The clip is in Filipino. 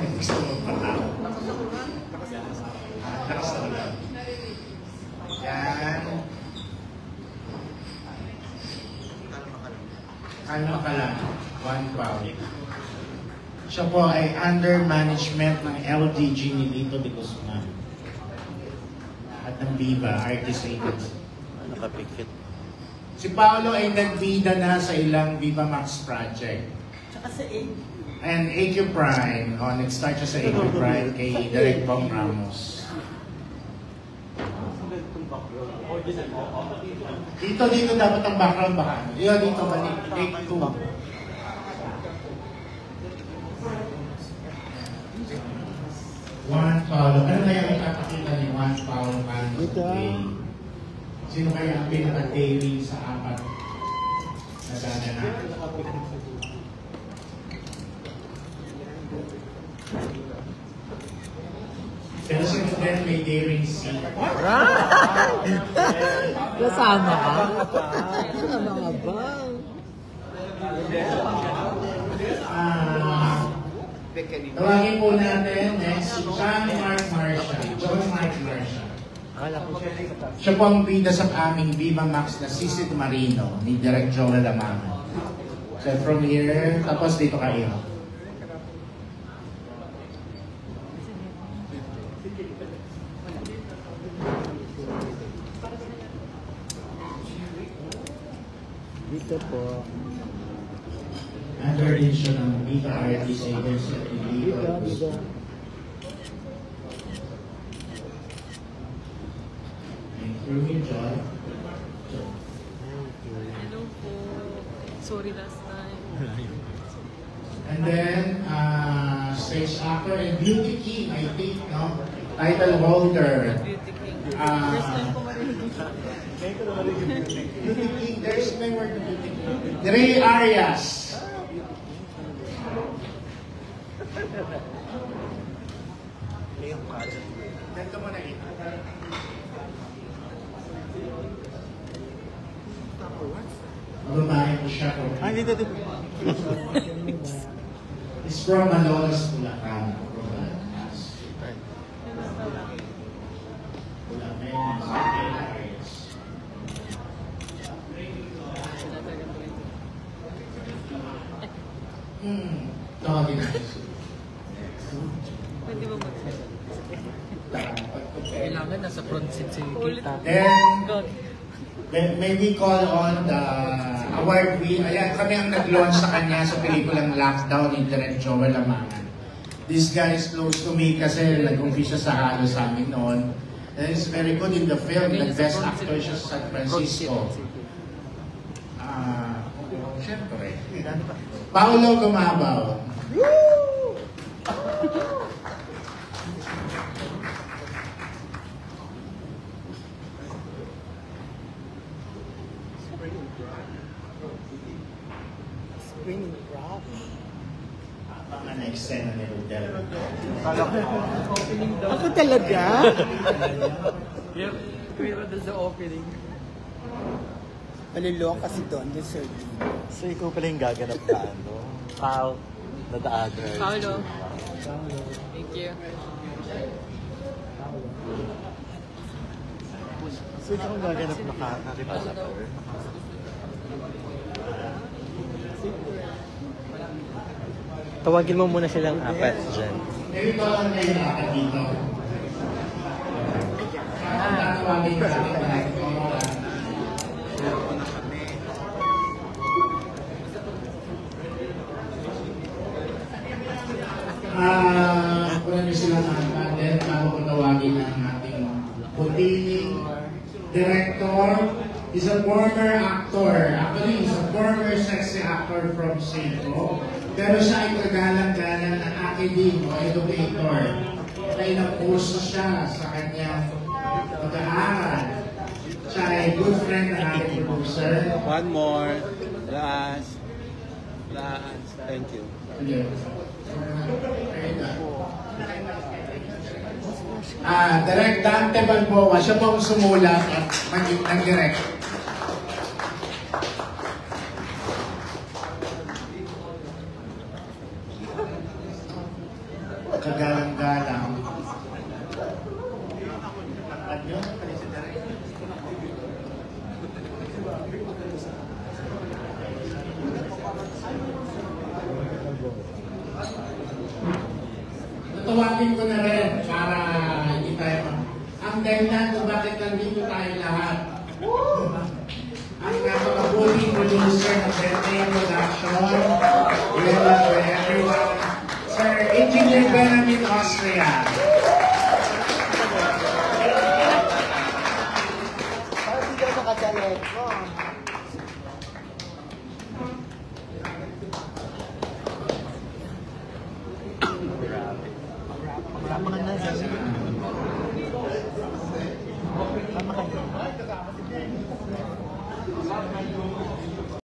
Gusto mo patao. Lakas na ulan. Yan. Kalma ka lang. 1 pound. Siya po ay under management ng LDG ni Lito de Guzman. At ng Viva, Artist Agency. Nakapikit. Si Paolo ay nagbida na sa ilang Viva Max project. Tsaka sa A. And AQ Prime. Oh, nag-start siya sa AQ Prime kay Direk Bong Ramos. Dito dapat ang background baka. Dito balik. Take 2. Juan Paulo. Ano kaya ang ipapakita ni Juan Paulo Manos today? Sino kaya ang pinaka-daily sa 4 na gaganap? Pero si Miguel may daring scene. Kasama ka? Kasama ka ba? Tawagin po natin next si John Mark Marshall. John Mark Marshall. Siya po ang bida sa aming Viva Max na Sisid Marino ni Direk Joel Amangan. So from here, tapos dito kayo. Dito po. Under din siya ng Viva Artist Agency at Viva. Through me, John. Hello po. Sorry last time. And then, stage actor and beauty king, I think, no? Title holder. Beauty King. First time ko marinig. Beauty king, there's my word to beauty king. Ray Arias. Ganito mo na ito. Babae ko siya po. Dito. It's from Malolos, Bulacan. Tawagin na. Pwede ba mag-set? Kailangan nasa front seat si Kita. Then, may we call on the award we, ayan, kami ang nag-launch sa kanya sa pelikulang Lockdown ni Direk Joel Amangan. This guy is close to me kasi nag-umpisa sa halo sa amin noon. And he's very good in the film. Nag-best actor siya sa San Francisco. Siyempre. Paolo Gumabaw. Spring drop. Mga na-extend na ni Rodel. Ako talaga? Pero doon sa opening. Palulok kasi doon, sir. So ikaw pala yung gaganap na ano? Paul, na the other. Paolo. Thank you. So ikaw ang gaganap na kakakita. Tawagin mo muna silang apat dyan. Maybe ko lang kayo nakakadito. Tatawagin ka sa akin. Kung ano sila nakakad, then bago ko tawagin ang ating putining director. He's a former actor. Actually, he's a former sexy actor from Seiko. Pero siya ay kagalang-galang ng academe o educator. Kaya napuso siya sa kanyang pag-aaral. Siya ay good friend ng ating producer. One more. Last. Thank you. Direk Dante Balboa, siya po ang sumulat at nag-direct. kagalang-galang. Tatawagin ko na rin para hindi tayo ang dahilan kung bakit nandito tayo lahat. Ang napakabuting producer ng Bentay Production, Level by everyone, Sir Engineer Benjamin Austria. Parang hindi ka nakachalet mo. Mga nasa